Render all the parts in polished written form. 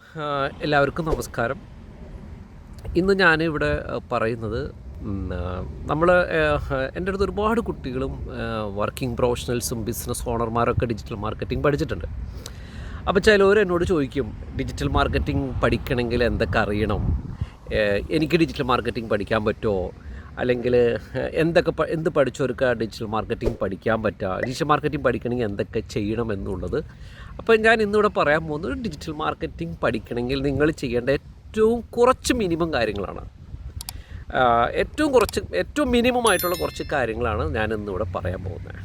എല്ലാവർക്കും നമസ്കാരം. ഇന്ന് ഞാനിവിടെ പറയുന്നത് നമ്മൾ എൻ്റെ അടുത്ത് ഒരുപാട് കുട്ടികളും വർക്കിംഗ് പ്രൊഫഷണൽസും ബിസിനസ് ഓണർമാരൊക്കെ ഡിജിറ്റൽ മാർക്കറ്റിംഗ് പഠിച്ചിട്ടുണ്ട്. അപ്പോൾ ചിലവർ എന്നോട് ചോദിക്കും, ഡിജിറ്റൽ മാർക്കറ്റിംഗ് പഠിക്കണമെങ്കിൽ എന്തൊക്കെ അറിയണം, എനിക്ക് ഡിജിറ്റൽ മാർക്കറ്റിംഗ് പഠിക്കാൻ പറ്റുമോ, അല്ലെങ്കിൽ എന്ത് പഠിച്ചവർക്ക് ഡിജിറ്റൽ മാർക്കറ്റിംഗ് പഠിക്കാൻ പറ്റുക, ഡിജിറ്റൽ മാർക്കറ്റിംഗ് പഠിക്കണമെങ്കിൽ എന്തൊക്കെ ചെയ്യണം എന്നുള്ളത്. അപ്പോൾ ഞാൻ ഇന്നിവിടെ പറയാൻ പോകുന്നത് ഡിജിറ്റൽ മാർക്കറ്റിംഗ് പഠിക്കണമെങ്കിൽ നിങ്ങൾ ചെയ്യേണ്ട ഏറ്റവും കുറച്ച് മിനിമം കാര്യങ്ങളാണ്. ഏറ്റവും മിനിമം ആയിട്ടുള്ള കുറച്ച് കാര്യങ്ങളാണ് ഞാൻ ഇന്നിവിടെ പറയാൻ പോകുന്നത്.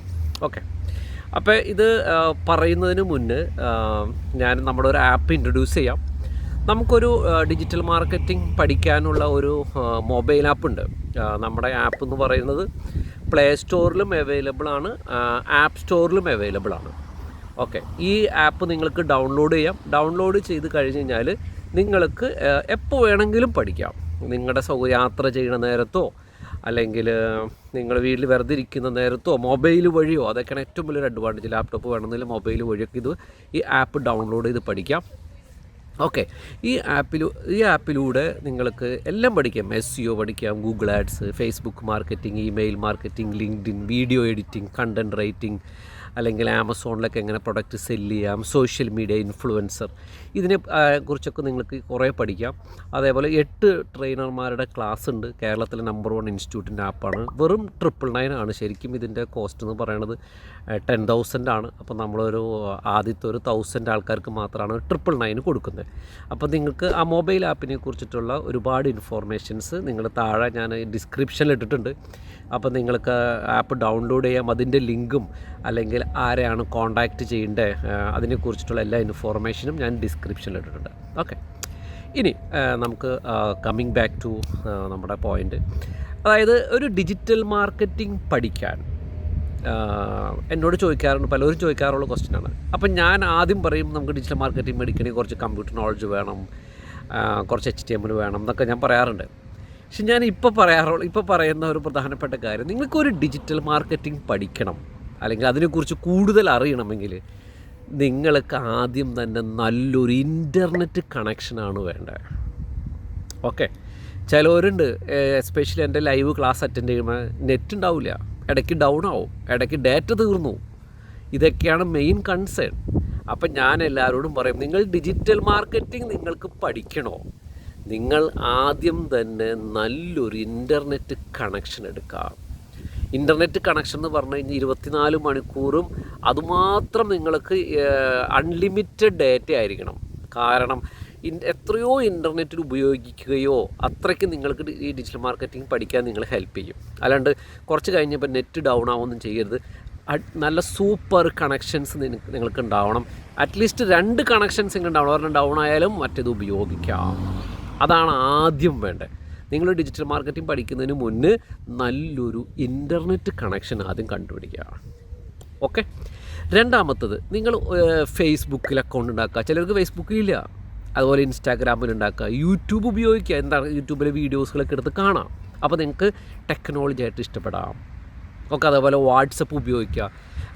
ഓക്കെ, അപ്പോൾ ഇത് പറയുന്നതിന് മുന്നേ ഞാൻ നമ്മുടെ ഒരു ആപ്പ് ഇൻട്രൊഡ്യൂസ് ചെയ്യാം. നമുക്കൊരു ഡിജിറ്റൽ മാർക്കറ്റിംഗ് പഠിക്കാനുള്ള ഒരു മൊബൈൽ ആപ്പ് ഉണ്ട്. നമ്മുടെ ആപ്പ് എന്ന് പറയുന്നത് പ്ലേ സ്റ്റോറിലും അവൈലബിളാണ്, ആപ്പ് സ്റ്റോറിലും അവൈലബിളാണ്. ഓക്കെ, ഈ ആപ്പ് നിങ്ങൾക്ക് ഡൗൺലോഡ് ചെയ്യാം. ഡൗൺലോഡ് ചെയ്ത് കഴിഞ്ഞ് കഴിഞ്ഞാൽ നിങ്ങൾക്ക് എപ്പോൾ വേണമെങ്കിലും പഠിക്കാം. നിങ്ങളുടെ യാത്ര ചെയ്യുന്ന നേരത്തോ അല്ലെങ്കിൽ നിങ്ങൾ വീട്ടിൽ വെറുതെ ഇരിക്കുന്ന നേരത്തോ മൊബൈൽ വഴിയോ, അതൊക്കെയാണ് ഏറ്റവും വലിയൊരു അഡ്വാൻറ്റേജ്. ലാപ്ടോപ്പ് വേണമെന്നില്ല, മൊബൈൽ വഴിയൊക്കെ ഈ ആപ്പ് ഡൗൺലോഡ് ചെയ്ത് പഠിക്കാം. ഓക്കെ, ഈ ആപ്പിലൂടെ നിങ്ങൾക്ക് എല്ലാം പഠിക്കാം. SEO പഠിക്കാം, Google ads, Facebook marketing, email marketing, LinkedIn, video editing, content writing, അല്ലെങ്കിൽ ആമസോണിലൊക്കെ എങ്ങനെ പ്രൊഡക്റ്റ് സെല്ല് ചെയ്യാം, സോഷ്യൽ മീഡിയ ഇൻഫ്ലുവൻസർ, ഇതിനെ കുറിച്ചൊക്കെ നിങ്ങൾക്ക് കുറേ പഠിക്കാം. അതേപോലെ 8 ട്രെയിനർമാരുടെ ക്ലാസ് ഉണ്ട്. കേരളത്തിലെ നമ്പർ 1 ഇൻസ്റ്റിറ്റ്യൂട്ടിൻ്റെ ആപ്പാണ്. വെറും 999 ആണ്. ശരിക്കും ഇതിൻ്റെ കോസ്റ്റ് എന്ന് പറയുന്നത് 10,000 ആണ്. അപ്പോൾ നമ്മളൊരു ആദ്യത്തെ ഒരു 1000 ആൾക്കാർക്ക് മാത്രമാണ് 999 കൊടുക്കുന്നത്. അപ്പോൾ നിങ്ങൾക്ക് ആ മൊബൈൽ ആപ്പിനെ കുറിച്ചിട്ടുള്ള ഒരുപാട് ഇൻഫോർമേഷൻസ് നിങ്ങൾ താഴെ ഞാൻ ഡിസ്ക്രിപ്ഷനിൽ ഇട്ടിട്ടുണ്ട്. അപ്പോൾ നിങ്ങൾക്ക് ആപ്പ് ഡൗൺലോഡ് ചെയ്യാം. അതിൻ്റെ ലിങ്കും അല്ലെങ്കിൽ ആരെയാണ് കോൺടാക്റ്റ് ചെയ്യേണ്ടത് അതിനെക്കുറിച്ചിട്ടുള്ള എല്ലാ ഇൻഫോർമേഷനും ഞാൻ ഡിസ്ക്രിപ്ഷനിൽ ഇട്ടിട്ടുണ്ട്. ഓക്കെ, ഇനി നമുക്ക് കമ്മിങ് ബാക്ക് ടു നമ്മുടെ പോയിൻ്റ്. അതായത് ഒരു ഡിജിറ്റൽ മാർക്കറ്റിംഗ് പഠിക്കാൻ എന്നോട് പലരും ചോദിക്കാറുള്ള ക്വസ്റ്റ്യനാണ്. അപ്പം ഞാൻ ആദ്യം പറയും, നമുക്ക് ഡിജിറ്റൽ മാർക്കറ്റിംഗ് പഠിക്കണമെങ്കിൽ കുറച്ച് കമ്പ്യൂട്ടർ നോളജ് വേണം, കുറച്ച് HTML വേണം എന്നൊക്കെ ഞാൻ പറയാറുണ്ട്. പക്ഷെ ഞാൻ ഇപ്പോൾ പറയുന്ന ഒരു പ്രധാനപ്പെട്ട കാര്യം, നിങ്ങൾക്കൊരു ഡിജിറ്റൽ മാർക്കറ്റിംഗ് പഠിക്കണം അല്ലെങ്കിൽ അതിനെക്കുറിച്ച് കൂടുതൽ അറിയണമെങ്കിൽ നിങ്ങൾക്ക് ആദ്യം തന്നെ നല്ലൊരു ഇൻ്റർനെറ്റ് കണക്ഷനാണ് വേണ്ടത്. ഓക്കെ, ചിലവരുണ്ട്, എസ്പെഷ്യലി എൻ്റെ ലൈവ് ക്ലാസ് അറ്റൻഡ് ചെയ്യുമ്പോൾ നെറ്റ് ഉണ്ടാവില്ല, ഇടയ്ക്ക് ഡൗൺ ആവും, ഇടയ്ക്ക് ഡാറ്റ തീർന്നു. ഇതൊക്കെയാണ് മെയിൻ കൺസേൺ. അപ്പം ഞാൻ എല്ലാവരോടും പറയും, നിങ്ങൾ ഡിജിറ്റൽ മാർക്കറ്റിംഗ് നിങ്ങൾക്ക് പഠിക്കണോ, നിങ്ങൾ ആദ്യം തന്നെ നല്ലൊരു ഇൻ്റർനെറ്റ് കണക്ഷൻ എടുക്കുക. ഇൻ്റർനെറ്റ് കണക്ഷൻ എന്ന് പറഞ്ഞു കഴിഞ്ഞാൽ 24 മണിക്കൂറും അതുമാത്രം നിങ്ങൾക്ക് അൺലിമിറ്റഡ് ഡാറ്റ ആയിരിക്കണം. കാരണം എത്രയോ ഇൻ്റർനെറ്റിൽ ഉപയോഗിക്കുകയോ അത്രയ്ക്ക് നിങ്ങൾക്ക് ഈ ഡിജിറ്റൽ മാർക്കറ്റിംഗ് പഠിക്കാൻ നിങ്ങളെ ഹെൽപ്പ് ചെയ്യും. അല്ലാണ്ട് കുറച്ച് കഴിഞ്ഞപ്പോൾ നെറ്റ് ഡൗൺ ആവുമൊന്നും ചെയ്യരുത്. നല്ല സൂപ്പർ കണക്ഷൻസ് നിങ്ങൾക്ക് ഉണ്ടാവണം. അറ്റ്ലീസ്റ്റ് 2 കണക്ഷൻസ് ഇങ്ങനെ ഉണ്ടാവണം. ഒരെണ്ണം ഡൗൺ ആയാലും മറ്റേത് ഉപയോഗിക്കാം. അതാണ് ആദ്യം വേണ്ടത്. നിങ്ങൾ ഡിജിറ്റൽ മാർക്കറ്റിംഗ് പഠിക്കുന്നതിന് മുന്നേ നല്ലൊരു ഇൻ്റർനെറ്റ് കണക്ഷൻ ആദ്യം കണ്ടുപിടിക്കുക. ഓക്കെ, രണ്ടാമത്തത്, നിങ്ങൾ ഫേസ്ബുക്കിൽ അക്കൗണ്ട് ഉണ്ടാക്കുക. ചിലർക്ക് ഫേസ്ബുക്കിലില്ല. അതുപോലെ ഇൻസ്റ്റാഗ്രാമിൽ ഉണ്ടാക്കുക, യൂട്യൂബ് ഉപയോഗിക്കുക. എന്താണ്, യൂട്യൂബിലെ വീഡിയോസുകളൊക്കെ എടുത്ത് കാണാം. അപ്പോൾ നിങ്ങൾക്ക് ടെക്നോളജി ആയിട്ട് ഇഷ്ടപ്പെടാം. ഒക്കെ അതേപോലെ വാട്സപ്പ് ഉപയോഗിക്കുക.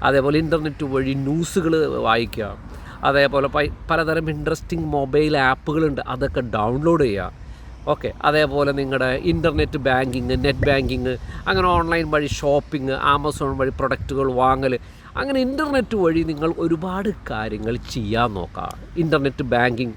അതേപോലെ ഇൻ്റർനെറ്റ് വഴി ന്യൂസുകൾ വായിക്കുക. അതേപോലെ പലതരം ഇൻട്രസ്റ്റിംഗ് മൊബൈൽ ആപ്പുകളുണ്ട്, അതൊക്കെ ഡൗൺലോഡ് ചെയ്യുക. ഓക്കെ, അതേപോലെ നിങ്ങളുടെ ഇൻ്റർനെറ്റ് ബാങ്കിങ്, നെറ്റ് ബാങ്കിങ്, അങ്ങനെ ഓൺലൈൻ വഴി ഷോപ്പിംഗ്, ആമസോൺ വഴി പ്രൊഡക്റ്റുകൾ വാങ്ങൽ, അങ്ങനെ ഇൻ്റർനെറ്റ് വഴി നിങ്ങൾ ഒരുപാട് കാര്യങ്ങൾ ചെയ്യാൻ നോക്കുക. ഇൻ്റർനെറ്റ് ബാങ്കിങ്,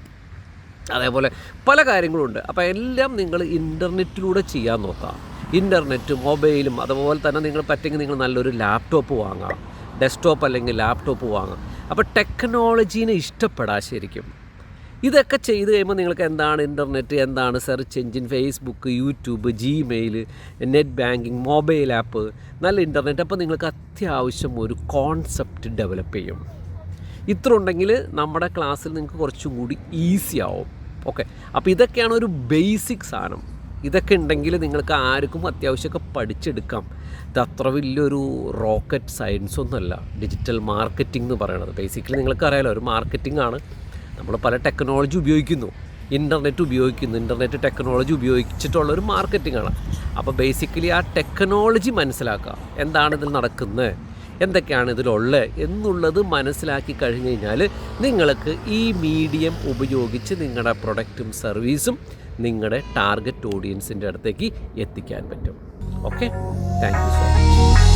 അതേപോലെ പല കാര്യങ്ങളുണ്ട്. അപ്പോൾ എല്ലാം നിങ്ങൾ ഇൻ്റർനെറ്റിലൂടെ ചെയ്യാൻ നോക്കുക. ഇൻ്റർനെറ്റ്, മൊബൈലും, അതുപോലെ തന്നെ നിങ്ങൾ പറ്റുമെങ്കിൽ നിങ്ങൾ നല്ലൊരു ലാപ്ടോപ്പ് വാങ്ങുക, ഡെസ്ക്ടോപ്പ് അല്ലെങ്കിൽ ലാപ്ടോപ്പ് വാങ്ങുക. അപ്പോൾ ടെക്നോളജീനെ ഇഷ്ടപ്പെടാം ശരിക്കും. ഇതൊക്കെ ചെയ്ത് കഴിയുമ്പോൾ നിങ്ങൾക്ക് എന്താണ് ഇൻ്റർനെറ്റ്, എന്താണ് search engine, Facebook, YouTube, Gmail, net banking, mobile app, നല്ല ഇൻ്റർനെറ്റ്. അപ്പോൾ നിങ്ങൾക്ക് അത്യാവശ്യം ഒരു കോൺസെപ്റ്റ് ഡെവലപ്പ് ചെയ്യും. ഇത്ര ഉണ്ടെങ്കിൽ നമ്മുടെ ക്ലാസ്സിൽ നിങ്ങൾക്ക് കുറച്ചും കൂടി ഈസി ആവും. ഓക്കെ, അപ്പോൾ ഇതൊക്കെയാണ് ഒരു ബേസിക് സാധനം. ഇതൊക്കെ ഉണ്ടെങ്കിൽ നിങ്ങൾക്ക് ആർക്കും അത്യാവശ്യമൊക്കെ പഠിച്ചെടുക്കാം. ഇത് അത്ര വലിയൊരു റോക്കറ്റ് സയൻസ് ഒന്നുമല്ല ഡിജിറ്റൽ മാർക്കറ്റിംഗ് എന്ന് പറയുന്നത്. ബേസിക്കലി നിങ്ങൾക്ക് അറിയാലോ, ഒരു മാർക്കറ്റിംഗ് ആണ്. നമ്മൾ പല ടെക്നോളജി ഉപയോഗിക്കുന്നു, ഇൻ്റർനെറ്റ് ടെക്നോളജി ഉപയോഗിച്ചിട്ടുള്ളൊരു മാർക്കറ്റിംഗ് ആണ്. അപ്പോൾ ബേസിക്കലി ആ ടെക്നോളജി മനസ്സിലാക്കുക, എന്താണ് ഇതിൽ നടക്കുന്നത്, എന്തൊക്കെയാണ് ഇതിലുള്ളത് എന്നുള്ളത് മനസ്സിലാക്കി കഴിഞ്ഞ് കഴിഞ്ഞാൽ നിങ്ങൾക്ക് ഈ മീഡിയം ഉപയോഗിച്ച് നിങ്ങളുടെ പ്രൊഡക്റ്റും സർവീസും നിങ്ങളുടെ ടാർഗറ്റ് ഓഡിയൻസിൻ്റെ അടുത്തേക്ക് എത്തിക്കാൻ പറ്റും. Okay, thank you so much.